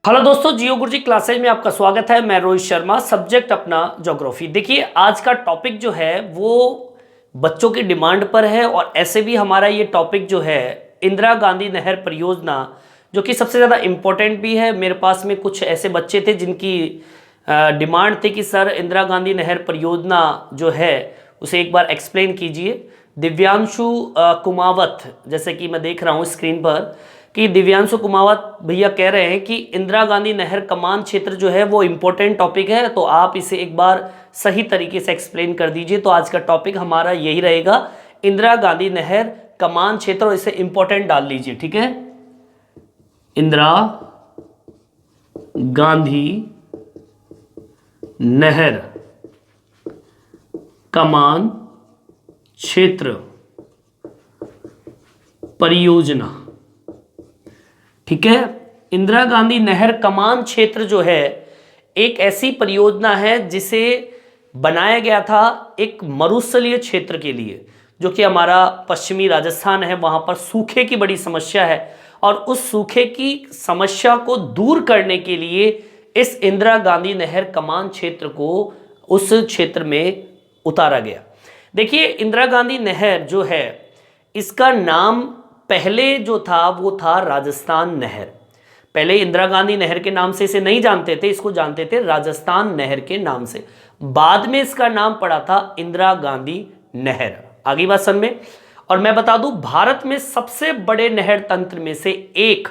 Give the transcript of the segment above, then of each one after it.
Hello दोस्तों, जियो गुरुजी classes में आपका स्वागत है। मैं रोहित शर्मा, सब्जेक्ट अपना ज्योग्राफी। देखिए, आज का टॉपिक जो है वो बच्चों की डिमांड पर है और ऐसे भी हमारा ये टॉपिक जो है इंदिरा गांधी नहर परियोजना, जो कि सबसे ज़्यादा इम्पोर्टेंट भी है। मेरे पास में कुछ ऐसे बच्चे थे जिनकी डिमांड थी कि सर इंदिरा गांधी नहर परियोजना जो है उसे एक बार एक्सप्लेन कीजिए। दिव्यांशु कुमावत, जैसे कि मैं देख रहा हूँ स्क्रीन पर कि दिव्यांशु कुमावत भैया कह रहे हैं कि इंदिरा गांधी नहर कमान क्षेत्र जो है वो इम्पोर्टेंट टॉपिक है, तो आप इसे एक बार सही तरीके से एक्सप्लेन कर दीजिए। तो आज का टॉपिक हमारा यही रहेगा, इंदिरा गांधी नहर कमान क्षेत्र, और इसे इम्पोर्टेंट डाल लीजिए, ठीक है। इंदिरा गांधी नहर कमान क्षेत्र परियोजना, ठीक है। इंदिरा गांधी नहर कमान क्षेत्र जो है एक ऐसी परियोजना है जिसे बनाया गया था एक मरुस्थलीय क्षेत्र के लिए, जो कि हमारा पश्चिमी राजस्थान है। वहां पर सूखे की बड़ी समस्या है और उस सूखे की समस्या को दूर करने के लिए इस इंदिरा गांधी नहर कमान क्षेत्र को उस क्षेत्र में उतारा गया। देखिए, इंदिरा गांधी नहर जो है इसका नाम पहले जो था वो था राजस्थान नहर। पहले इंदिरा गांधी नहर के नाम से इसे नहीं जानते थे, इसको जानते थे राजस्थान नहर के नाम से। बाद में इसका नाम पड़ा था इंदिरा गांधी नहर। आगे बात समझ में। और मैं बता दूं, भारत में सबसे बड़े नहर तंत्र में से एक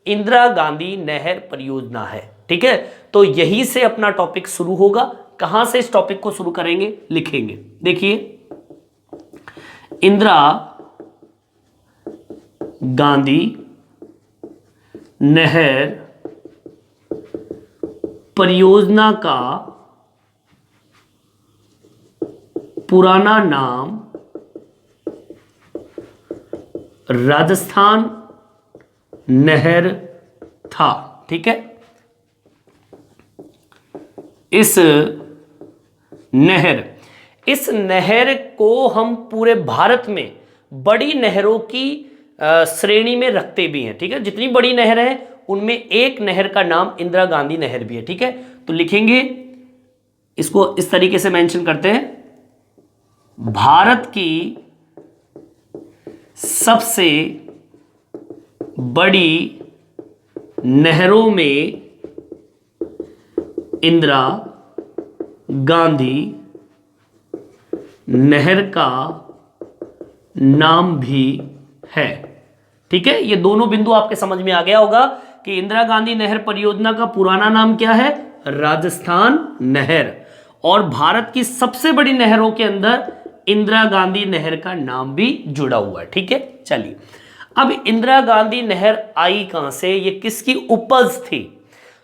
इंदिरा गांधी नहर परियोजना है, ठीक है। तो यही से अपना टॉपिक शुरू होगा। कहां से इस टॉपिक को शुरू करेंगे, लिखेंगे। देखिए, इंदिरा गांधी नहर परियोजना का पुराना नाम राजस्थान नहर था, ठीक है। इस नहर को हम पूरे भारत में बड़ी नहरों की श्रेणी में रखते भी हैं, ठीक है। जितनी बड़ी नहर है उनमें एक नहर का नाम इंदिरा गांधी नहर भी है, ठीक है। तो लिखेंगे, इसको इस तरीके से मेंशन करते हैं, भारत की सबसे बड़ी नहरों में इंदिरा गांधी नहर का नाम भी है, ठीक है। ये दोनों बिंदु आपके समझ में आ गया होगा कि इंदिरा गांधी नहर परियोजना का पुराना नाम क्या है, राजस्थान नहर, और भारत की सबसे बड़ी नहरों के अंदर इंदिरा गांधी नहर का नाम भी जुड़ा हुआ है, ठीक है। चलिए, अब इंदिरा गांधी नहर आई कहां से, ये किसकी उपज थी,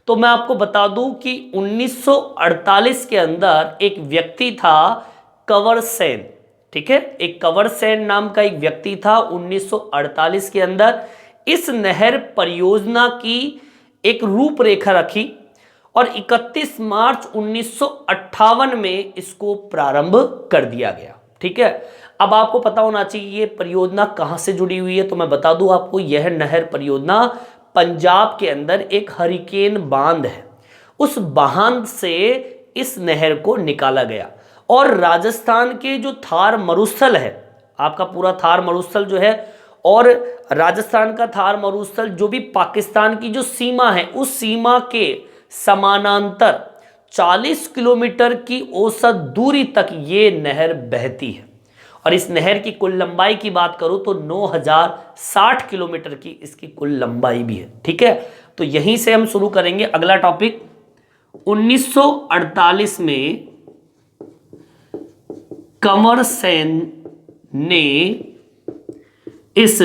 तो मैं आपको बता दूं कि 1948 के अंदर एक व्यक्ति था, कंवर सेन, ठीक है। एक कंवर सेन नाम का एक व्यक्ति था। 1948 के अंदर इस नहर परियोजना की एक रूपरेखा रखी और 31 मार्च 1958 में इसको प्रारंभ कर दिया गया, ठीक है। अब आपको पता होना चाहिए ये परियोजना कहां से जुड़ी हुई है, तो मैं बता दूं आपको, यह नहर परियोजना पंजाब के अंदर एक हरिकेन बांध है, उस बांध से इस नहर को निकाला गया। और राजस्थान के जो थार मरुस्थल है, आपका पूरा थार मरुस्थल जो है, और राजस्थान का थार मरुस्थल जो भी पाकिस्तान की जो सीमा है, उस सीमा के समानांतर 40 किलोमीटर की औसत दूरी तक ये नहर बहती है। और इस नहर की कुल लंबाई की बात करूं तो 9060 किलोमीटर की इसकी कुल लंबाई भी है, ठीक है। तो यहीं से हम शुरू करेंगे अगला टॉपिक। 1948 में कंवर सेन ने इस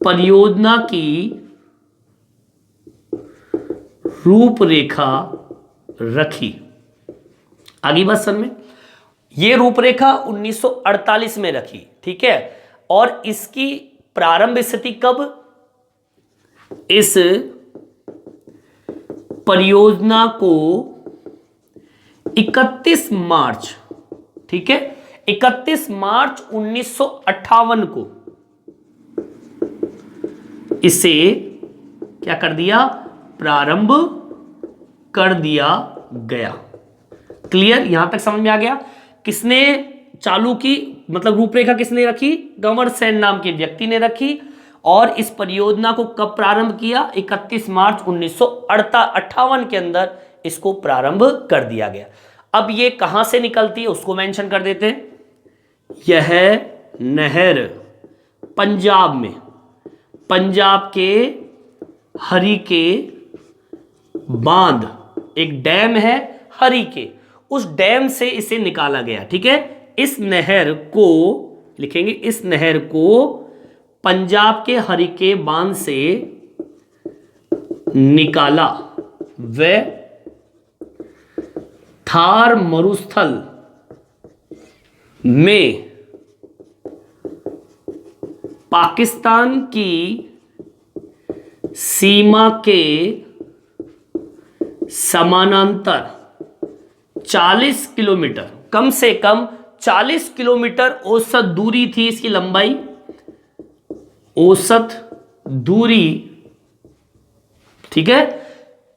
परियोजना की रूपरेखा रखी। आगे बात समझ में। यह रूपरेखा 1948 में रखी, ठीक है। और इसकी प्रारंभ स्थिति कब, इस परियोजना को 31 मार्च, ठीक है, 31 मार्च 1958 को इसे क्या कर दिया, प्रारंभ कर दिया गया। क्लियर, यहां तक समझ में आ गया। किसने चालू की, मतलब रूपरेखा किसने रखी, गंवर सेन नाम के व्यक्ति ने रखी। और इस परियोजना को कब प्रारंभ किया, 31 मार्च 1958 के अंदर इसको प्रारंभ कर दिया गया। अब ये कहां से निकलती है उसको मेंशन कर देते हैं। यह नहर पंजाब में, पंजाब के हरिके बांध, एक डैम है हरिके, उस डैम से इसे निकाला गया। ठीक है, इस नहर को लिखेंगे, इस नहर को पंजाब के हरिके बांध से निकाला व थार मरुस्थल में पाकिस्तान की सीमा के समानांतर 40 किलोमीटर, कम से कम 40 किलोमीटर औसत दूरी थी इसकी लंबाई, औसत दूरी। ठीक है,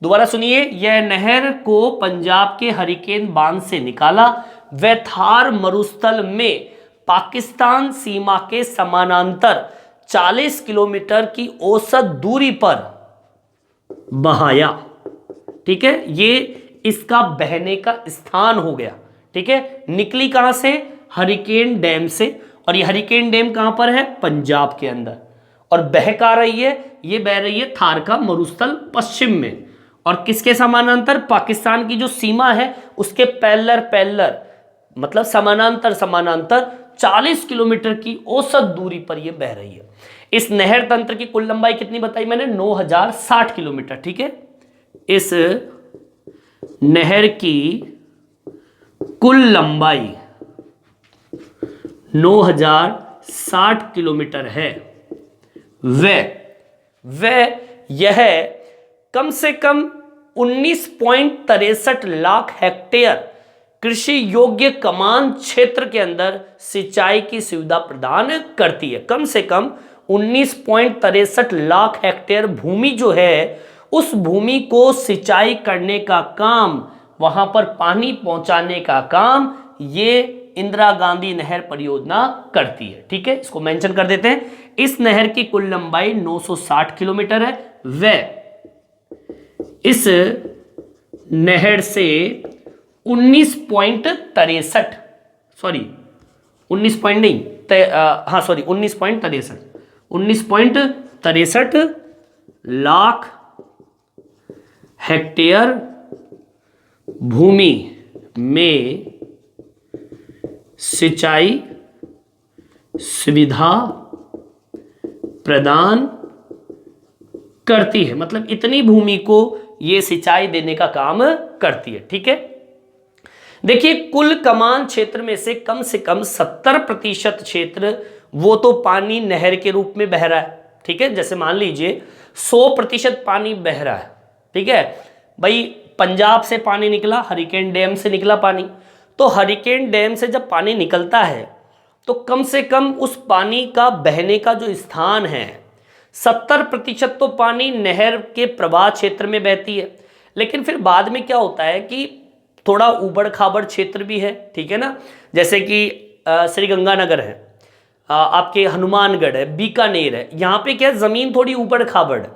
दोबारा सुनिए, यह नहर को पंजाब के हरिकेन बांध से निकाला व थार मरुस्थल में पाकिस्तान सीमा के समानांतर 40 किलोमीटर की औसत दूरी पर बहाया। ठीक है, ये इसका बहने का स्थान हो गया। ठीक है, निकली कहां से, हरिकेन डैम से, और ये हरिकेन डैम कहां पर है, पंजाब के अंदर। और बह कहां रही है, ये बह रही है थार का मरुस्थल पश्चिम में, और किसके समानांतर, पाकिस्तान की जो सीमा है उसके पैरेलल, मतलब समानांतर 40 किलोमीटर की औसत दूरी पर यह बह रही है। इस नहर तंत्र की कुल लंबाई कितनी बताई मैंने, 9060 किलोमीटर। ठीक है, इस नहर की कुल लंबाई 9060 किलोमीटर है। वह यह कम से कम 19.63 लाख हेक्टेयर कृषि योग्य कमान क्षेत्र के अंदर सिंचाई की सुविधा प्रदान करती है। कम से कम 19.63 लाख हेक्टेयर भूमि जो है, उस भूमि को सिंचाई करने का काम, वहां पर पानी पहुंचाने का काम ये इंदिरा गांधी नहर परियोजना करती है। ठीक है, इसको मेंशन कर देते हैं। इस नहर की कुल लंबाई 960 किलोमीटर है। वह इस नहर से 19.63, सॉरी 19.63 लाख हेक्टेयर भूमि में सिंचाई सुविधा प्रदान करती है, मतलब इतनी भूमि को यह सिंचाई देने का काम करती है। ठीक है, देखिए कुल कमान क्षेत्र में से कम 70% क्षेत्र वो तो पानी नहर के रूप में बह रहा है। ठीक है, जैसे मान लीजिए 100% पानी बह रहा है। ठीक है भाई, पंजाब से पानी निकला, हरिकेन डैम से निकला पानी, तो हरिकेन डैम से जब पानी निकलता है तो कम से कम उस पानी का बहने का जो स्थान है, 70% तो पानी नहर के प्रवाह क्षेत्र में बहती है। लेकिन फिर बाद में क्या होता है कि थोड़ा उबड़ खाबड़ क्षेत्र भी है। ठीक है ना, जैसे कि श्रीगंगानगर है, आपके हनुमानगढ़ है, बीकानेर है, यहाँ पे क्या जमीन थोड़ी ऊबड़ खाबड़ है।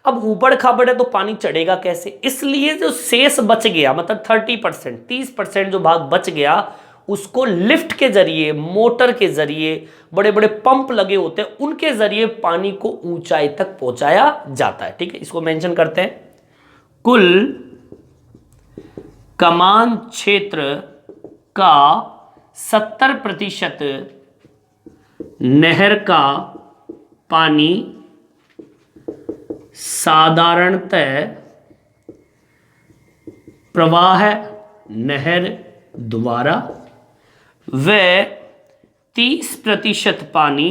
अब ऊबड़ खाबड़ है तो पानी चढ़ेगा कैसे, इसलिए जो शेष बच गया, मतलब 30% जो भाग बच गया, उसको लिफ्ट के जरिए, मोटर के जरिए, बड़े बड़े पंप लगे होते हैं, उनके जरिए पानी को ऊंचाई तक पहुंचाया जाता है। ठीक है, इसको मेंशन करते हैं। कुल कमान क्षेत्र का 70% नहर का पानी साधारणतः प्रवाह नहर द्वारा, व 30% पानी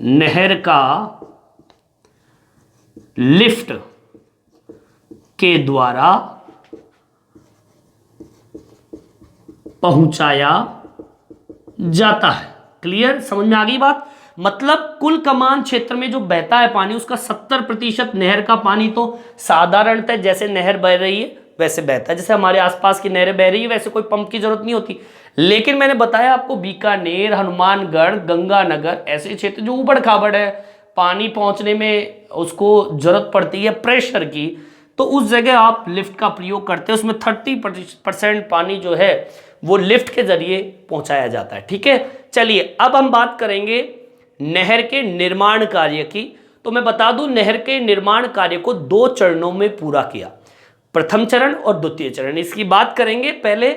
नहर का लिफ्ट के द्वारा पहुंचाया जाता है। क्लियर, समझ में आ गई बात। मतलब कुल कमान क्षेत्र में जो बहता है पानी उसका 70% नहर का पानी तो साधारणतः जैसे नहर बह रही है वैसे बहता है, जैसे हमारे आसपास की नहरें बह रही है वैसे कोई पंप की जरूरत नहीं होती। लेकिन मैंने बताया आपको बीकानेर, हनुमानगढ़, गंगानगर ऐसे क्षेत्र जो ऊबड़ खाबड़ है, पानी पहुंचने में उसको जरूरत पड़ती है प्रेशर की, तो उस जगह आप लिफ्ट का प्रयोग करते हैं। उसमें 30% पानी जो है वो लिफ्ट के जरिए पहुंचाया जाता है। ठीक है, चलिए अब हम बात करेंगे नहर के निर्माण कार्य की। तो मैं बता दूं नहर के निर्माण कार्य को 2 चरणों में पूरा किया, प्रथम चरण और द्वितीय चरण। इसकी बात करेंगे, पहले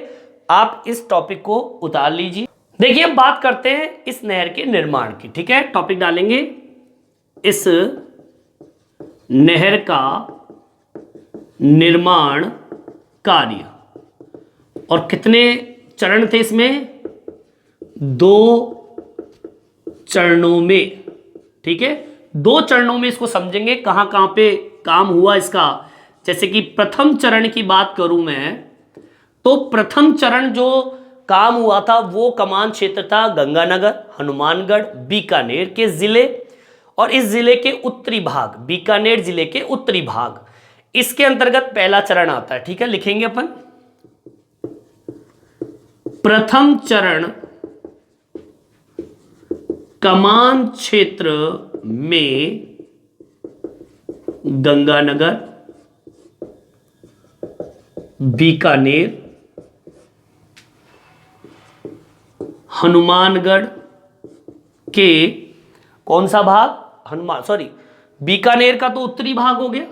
आप इस टॉपिक को उतार लीजिए। देखिए अब बात करते हैं इस नहर के निर्माण की। ठीक है, टॉपिक डालेंगे इस नहर का निर्माण कार्य, और कितने चरण थे इसमें? 2 चरणों में। ठीक है, 2 चरणों में इसको समझेंगे कहां कहां पे काम हुआ इसका। जैसे कि प्रथम चरण की बात करूं मैं, तो प्रथम चरण जो काम हुआ था वो कमान क्षेत्र था गंगानगर, हनुमानगढ़, बीकानेर के जिले, और इस जिले के उत्तरी भाग, बीकानेर जिले के उत्तरी भाग, इसके अंतर्गत पहला चरण आता है। ठीक है, लिखेंगे अपन प्रथम चरण कमान क्षेत्र में गंगानगर, बीकानेर, हनुमानगढ़ के कौन सा भाग? बीकानेर का तो उत्तरी भाग हो गया,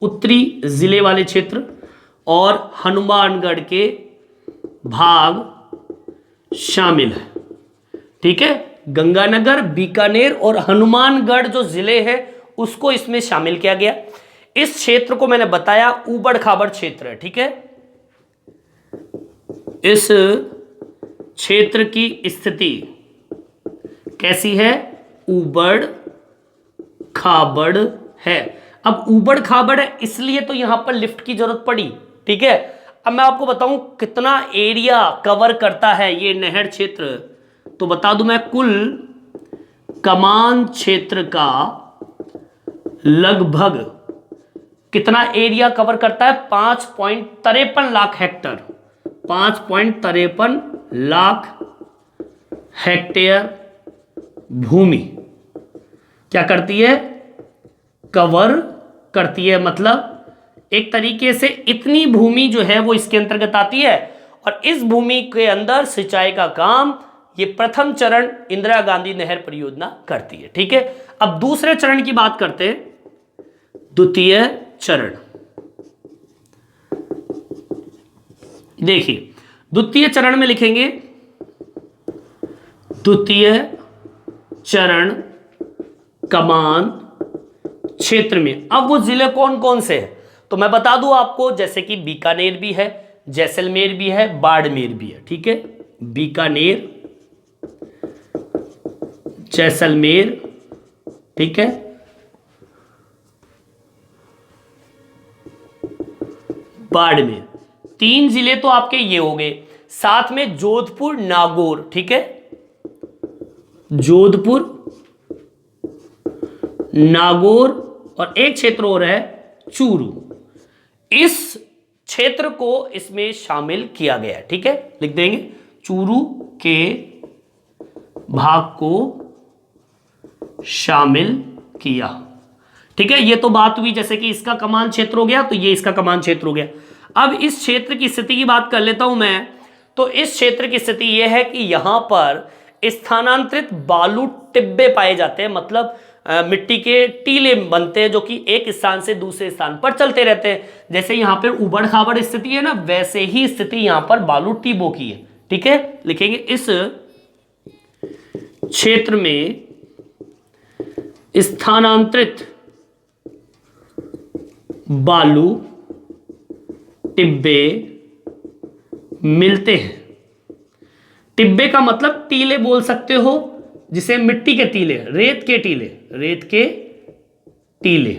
उत्तरी जिले वाले क्षेत्र, और हनुमानगढ़ के भाग शामिल है। ठीक है, गंगानगर, बीकानेर और हनुमानगढ़ जो जिले हैं उसको इसमें शामिल किया गया। इस क्षेत्र को मैंने बताया ऊबड़ खाबड़ क्षेत्र है। ठीक है, इस क्षेत्र की स्थिति कैसी है? ऊबड़ खाबड़ है। अब ऊबड़ खाबड़ है इसलिए तो यहां पर लिफ्ट की जरूरत पड़ी। ठीक है, अब मैं आपको बताऊं कितना एरिया कवर करता है ये नहर क्षेत्र, तो बता दूं मैं, कुल कमान क्षेत्र का लगभग कितना एरिया कवर करता है? 5.53 लाख हेक्टर, 5.53 लाख हेक्टेयर भूमि क्या करती है? कवर करती है। मतलब एक तरीके से इतनी भूमि जो है वो इसके अंतर्गत आती है, और इस भूमि के अंदर सिंचाई का काम ये प्रथम चरण इंदिरा गांधी नहर परियोजना करती है। ठीक है, अब दूसरे चरण की बात करते हैं, द्वितीय चरण। देखिए द्वितीय चरण में लिखेंगे द्वितीय चरण कमान क्षेत्र में। अब वो जिले कौन कौन से हैं तो मैं बता दूं आपको, जैसे कि बीकानेर भी है, जैसलमेर भी है, बाड़मेर भी है। ठीक है, बीकानेर, जैसलमेर, ठीक है, बाड़मेर, 3 जिले तो आपके ये हो गए। साथ में जोधपुर, नागौर। ठीक है, जोधपुर, नागौर, और एक क्षेत्र और है चूरू। इस क्षेत्र को इसमें शामिल किया गया है। ठीक है, लिख देंगे चूरू के भाग को शामिल किया। ठीक है, ये तो बात हुई जैसे कि इसका कमान क्षेत्र हो गया, तो ये इसका कमान क्षेत्र हो गया। अब इस क्षेत्र की स्थिति की बात कर लेता हूं मैं। तो इस क्षेत्र की स्थिति यह है कि यहां पर स्थानांतरित बालू टिब्बे पाए जाते हैं, मतलब मिट्टी के टीले बनते हैं जो कि एक स्थान से दूसरे स्थान पर चलते रहते हैं। जैसे यहां पर उबड़ खाबड़ स्थिति है ना, वैसे ही स्थिति यहां पर बालू टिब्बों की है। ठीक है, लिखेंगे इस क्षेत्र में स्थानांतरित बालू टिब्बे मिलते हैं। टिब्बे का मतलब टीले बोल सकते हो, जिसे मिट्टी के टीले, रेत के टीले, रेत के टीले,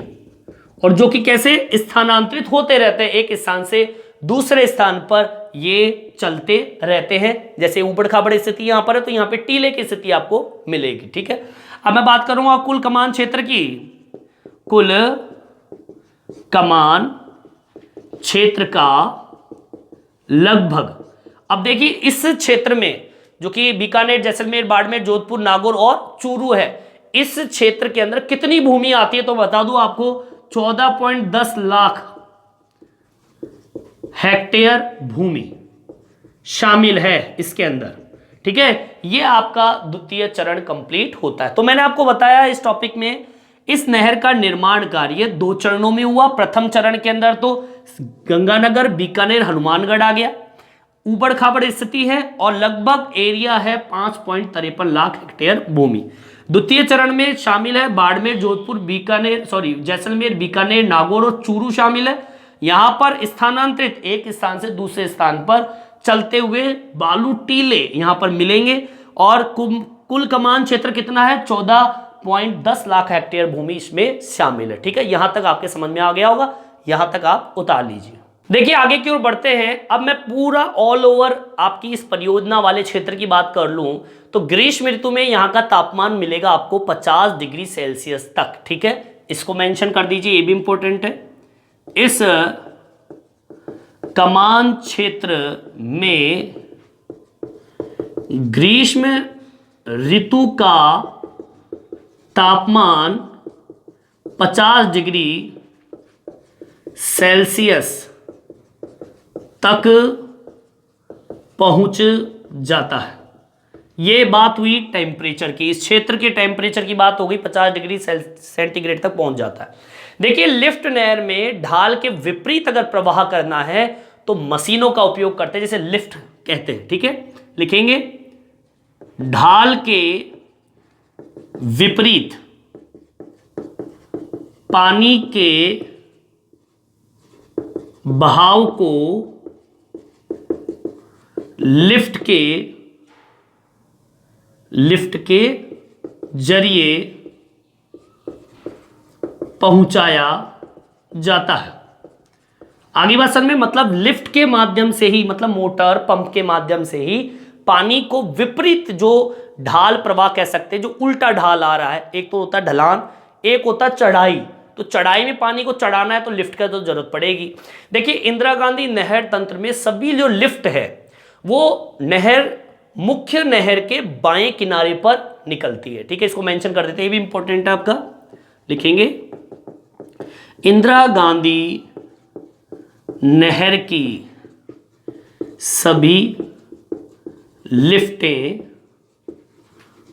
और जो कि कैसे स्थानांतरित होते रहते हैं एक स्थान से दूसरे स्थान पर, ये चलते रहते हैं। जैसे ऊबड़ खाबड़ स्थिति यहां पर है तो यहां पे टीले की स्थिति आपको मिलेगी। ठीक है, अब मैं बात करूंगा कुल कमान क्षेत्र की। कुल कमान क्षेत्र का लगभग, अब देखिए इस क्षेत्र में जो कि बीकानेर, जैसलमेर, बाड़मेर, जोधपुर, नागौर और चूरू है, इस क्षेत्र के अंदर कितनी भूमि आती है तो बता दूं आपको 14.10 लाख हेक्टेयर भूमि शामिल है इसके अंदर। ठीक है, ये आपका द्वितीय चरण कंप्लीट होता है। तो मैंने आपको बताया इस टॉपिक में इस नहर का निर्माण कार्य 2 चरणों में हुआ। प्रथम चरण के अंदर तो गंगानगर, बीकानेर, हनुमानगढ़ आ गया, ऊबड़ खाबड़ स्थिति है और लगभग एरिया है 5.53 लाख हेक्टेयर भूमि। द्वितीय चरण में शामिल है बाड़मेर, जोधपुर, जैसलमेर, बीकानेर, नागौर और चूरू शामिल है। यहां पर स्थानांतरित एक स्थान से दूसरे स्थान पर चलते हुए बालू टीले यहां पर मिलेंगे और कुल कमान क्षेत्र कितना है 14.10 लाख हेक्टेयर भूमि इसमें शामिल है। ठीक है, यहां तक आपके समझ में आ गया होगा, यहां तक आप उतार लीजिए। देखिए आगे की ओर बढ़ते हैं। अब मैं पूरा ऑल ओवर आपकी इस परियोजना वाले क्षेत्र की बात कर लूं तो ग्रीष्म ऋतु में यहां का तापमान मिलेगा आपको 50 डिग्री सेल्सियस तक। ठीक है, इसको मेंशन कर दीजिए, ये भी इंपॉर्टेंट है। इस कमान क्षेत्र में ग्रीष्म ऋतु का तापमान 50 डिग्री सेल्सियस तक पहुंच जाता है। ये बात हुई टेम्परेचर की, इस क्षेत्र के टेम्परेचर की बात हो गई, 50 डिग्री सेंटीग्रेड तक पहुंच जाता है। देखिए लिफ्ट नहर में ढाल के विपरीत अगर प्रवाह करना है तो मशीनों का उपयोग करते हैं, जैसे लिफ्ट कहते हैं। ठीक है, लिखेंगे ढाल के विपरीत पानी के बहाव को लिफ्ट के जरिए पहुंचाया जाता है। आगे बात समझ में, मतलब लिफ्ट के माध्यम से ही, मतलब मोटर पंप के माध्यम से ही पानी को विपरीत जो ढाल प्रवाह कह सकते हैं, जो उल्टा ढाल आ रहा है, एक तो होता है ढलान, एक होता है चढ़ाई। तो चढ़ाई में पानी को चढ़ाना है तो लिफ्ट का तो जरूरत पड़ेगी। देखिए इंदिरा गांधी नहर तंत्र में सभी जो लिफ्ट है वो नहर, मुख्य नहर के बाएं किनारे पर निकलती है। ठीक है, इसको मेंशन कर देते हैं, ये भी इंपॉर्टेंट है आपका, लिखेंगे इंदिरा गांधी नहर की सभी लिफ्टें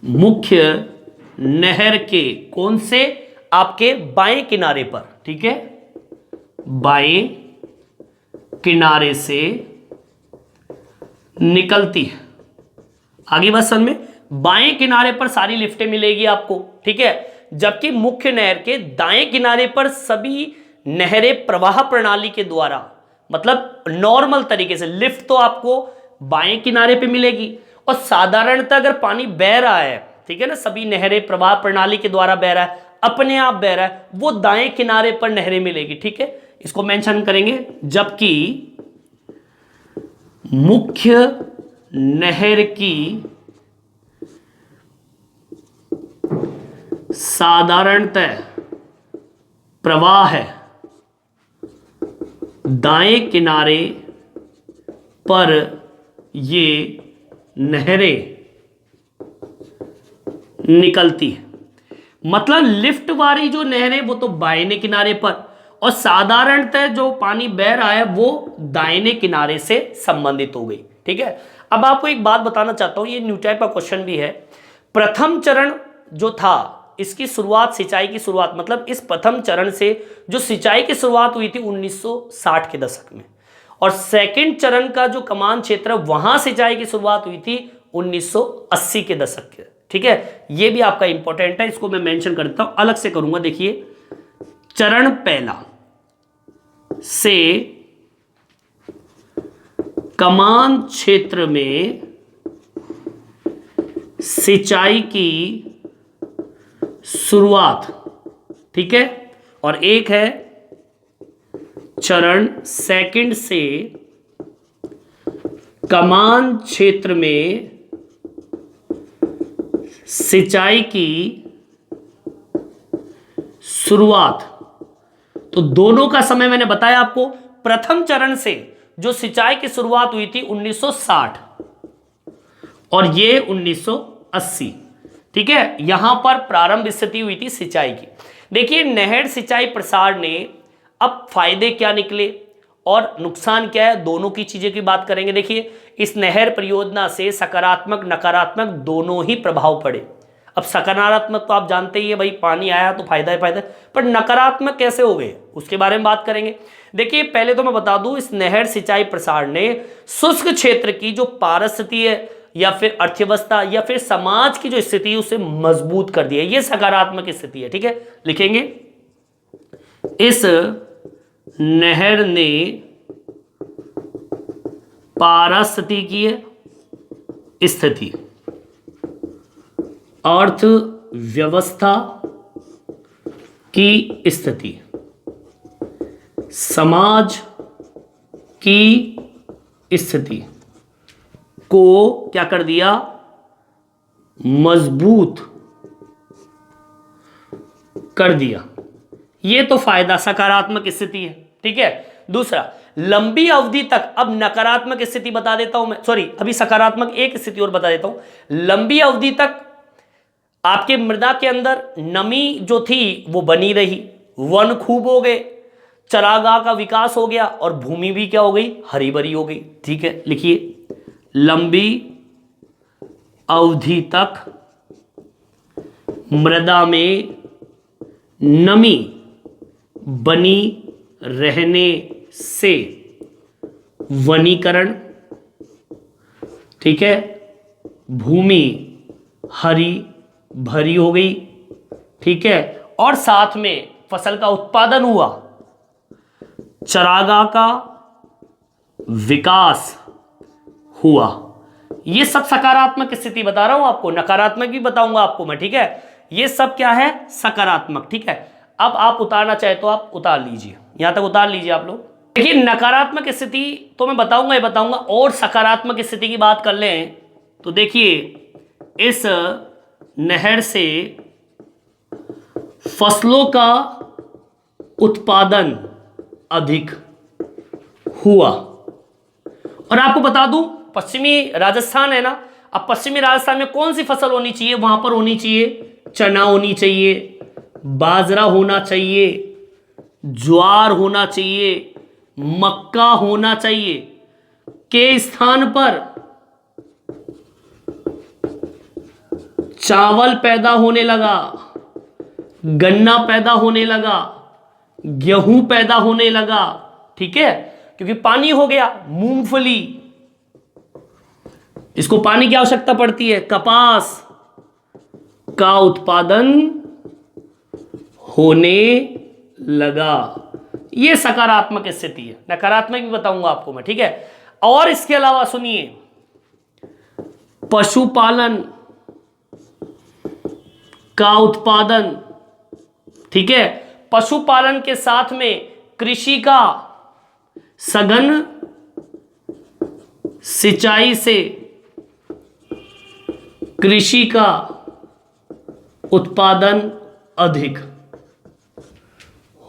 मुख्य नहर के कौन से, आपके बाएं किनारे पर। ठीक है, बाएं किनारे से निकलती है। आगे बात समझ में, बाएं किनारे पर सारी लिफ्टें मिलेगी आपको। ठीक है, जबकि मुख्य नहर के दाएं किनारे पर सभी नहरें प्रवाह प्रणाली के द्वारा, मतलब नॉर्मल तरीके से, लिफ्ट तो आपको बाएं किनारे पे मिलेगी और साधारणतः अगर पानी बह रहा है, ठीक है ना, सभी नहरें प्रवाह प्रणाली के द्वारा बह रहा है, अपने आप बह रहा है, वो दाएं किनारे पर नहरें मिलेगी। ठीक है, इसको मेंशन करेंगे, जबकि मुख्य नहर की साधारणतः प्रवाह है दाएं किनारे पर, ये नहरें निकलती है। मतलब लिफ्ट वाली जो नहरें वो तो बाएं किनारे पर, और साधारणतः जो पानी बह रहा है वो दाहिने किनारे से संबंधित हो गई। ठीक है, अब आपको एक बात बताना चाहता हूं, ये न्यू टाइप का क्वेश्चन भी है। प्रथम चरण जो था, इसकी शुरुआत, सिंचाई की शुरुआत, मतलब इस प्रथम चरण से जो सिंचाई की शुरुआत हुई थी 1960 के दशक में, और सेकंड चरण का जो कमान क्षेत्र वहां सिंचाई की शुरुआत हुई थी 1980 के दशक के। ठीक है, ये भी आपका इंपॉर्टेंट है, इसको मैं मेंशन करता हूं, अलग से करूंगा। देखिए चरण पहला से कमान क्षेत्र में सिंचाई की शुरुआत, ठीक है, और एक है चरण सेकंड से कमान क्षेत्र में सिंचाई की शुरुआत, तो दोनों का समय मैंने बताया आपको। प्रथम चरण से जो सिंचाई की शुरुआत हुई थी 1960 और ये 1980, ठीक है। यहां पर प्रारंभ स्थिति हुई थी सिंचाई की। देखिए नहर सिंचाई प्रसार ने अब फायदे क्या निकले और नुकसान क्या है, दोनों की चीजें की बात करेंगे। देखिए इस नहर परियोजना से सकारात्मक नकारात्मक दोनों ही प्रभाव पड़े। अब सकारात्मक तो आप जानते ही है भाई, पानी आया तो फायदा ही फायदा, पर नकारात्मक कैसे हो गए उसके बारे में बात करेंगे। देखिए पहले तो मैं बता दूं, इस नहर सिंचाई प्रसार ने शुष्क क्षेत्र की जो पारिस्थितिकी है या फिर अर्थव्यवस्था या फिर समाज की जो स्थिति है उसे मजबूत कर दिया। ये सकारात्मक स्थिति है, ठीक है। लिखेंगे इस नहर ने पारिस्थितिकीय स्थिति, अर्थव्यवस्था की स्थिति, समाज की स्थिति को क्या कर दिया, मजबूत कर दिया। ये तो फायदा सकारात्मक स्थिति है, ठीक है। दूसरा, लंबी अवधि तक, अब नकारात्मक स्थिति बता देता हूं मैं, सॉरी अभी सकारात्मक एक स्थिति और बता देता हूं। लंबी अवधि तक आपके मृदा के अंदर नमी जो थी वो बनी रही, वन खूब हो गए, चरागाह का विकास हो गया और भूमि भी क्या हो गई, हरी भरी हो गई, ठीक है। लिखिए लंबी अवधि तक मृदा में नमी बनी रहने से वनीकरण, ठीक है, भूमि हरी भरी हो गई, ठीक है, और साथ में फसल का उत्पादन हुआ, चरागाह का विकास हुआ। ये सब सकारात्मक स्थिति बता रहा हूं आपको, नकारात्मक भी बताऊंगा आपको मैं, ठीक है। ये सब क्या है, सकारात्मक, ठीक है। अब आप उतारना चाहे तो आप उतार लीजिए, यहां तक उतार लीजिए आप लोग। देखिए नकारात्मक स्थिति तो मैं बताऊंगा ही बताऊंगा, और सकारात्मक स्थिति की बात कर लें तो देखिए इस नहर से फसलों का उत्पादन अधिक हुआ। और आपको बता दूं पश्चिमी राजस्थान है ना, अब पश्चिमी राजस्थान में कौन सी फसल होनी चाहिए, वहां पर होनी चाहिए चना होनी चाहिए, बाजरा होना चाहिए, ज्वार होना चाहिए, मक्का होना चाहिए, के स्थान पर चावल पैदा होने लगा, गन्ना पैदा होने लगा, गेहूं पैदा होने लगा, ठीक है, क्योंकि पानी हो गया। मूंगफली, इसको पानी की आवश्यकता पड़ती है। कपास का उत्पादन होने लगा। यह सकारात्मक स्थिति है, नकारात्मक भी बताऊंगा आपको मैं, ठीक है। और इसके अलावा सुनिए, पशुपालन का उत्पादन, ठीक है, पशुपालन के साथ में कृषि का सघन सिंचाई से कृषि का उत्पादन अधिक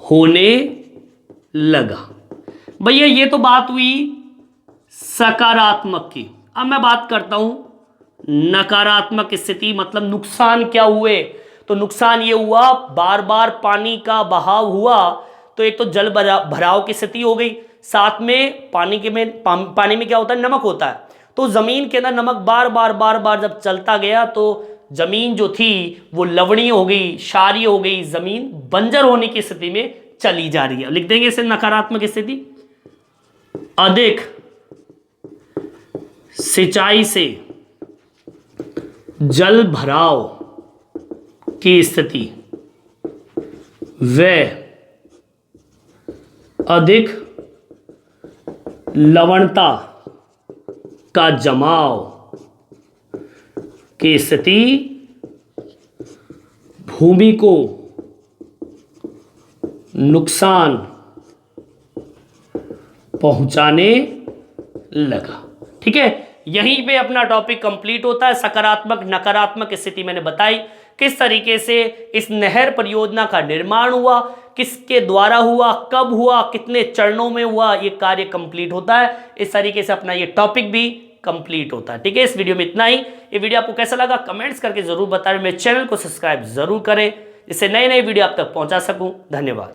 होने लगा। भैया ये तो बात हुई सकारात्मक की। अब मैं बात करता हूं नकारात्मक स्थिति, मतलब नुकसान क्या हुए। तो नुकसान ये हुआ, बार बार पानी का बहाव हुआ तो एक तो जल भराव की स्थिति हो गई, साथ में पानी में क्या होता है, नमक होता है। तो जमीन के अंदर नमक बार बार जब चलता गया तो जमीन जो थी वो लवणीय हो गई, क्षारीय हो गई, जमीन बंजर होने की स्थिति में चली जा रही है। लिख देंगे इसे नकारात्मक स्थिति। अधिक सिंचाई से जल भराव की स्थिति व अधिक लवणता का जमाव की स्थिति भूमि को नुकसान पहुंचाने लगा, ठीक है, यहीं पे अपना टॉपिक कंप्लीट होता है। सकारात्मक नकारात्मक स्थिति मैंने बताई, किस तरीके से इस नहर परियोजना का निर्माण हुआ, किसके द्वारा हुआ, कब हुआ, कितने चरणों में हुआ, ये कार्य कंप्लीट होता है। इस तरीके से अपना ये टॉपिक भी कंप्लीट होता है। ठीक है, इस वीडियो में इतना ही। ये वीडियो आपको कैसा लगा कमेंट्स करके जरूर बताएं। मेरे चैनल को सब्सक्राइब जरूर करें जिससे नए नए वीडियो आप तक पहुंचा सकूं। धन्यवाद।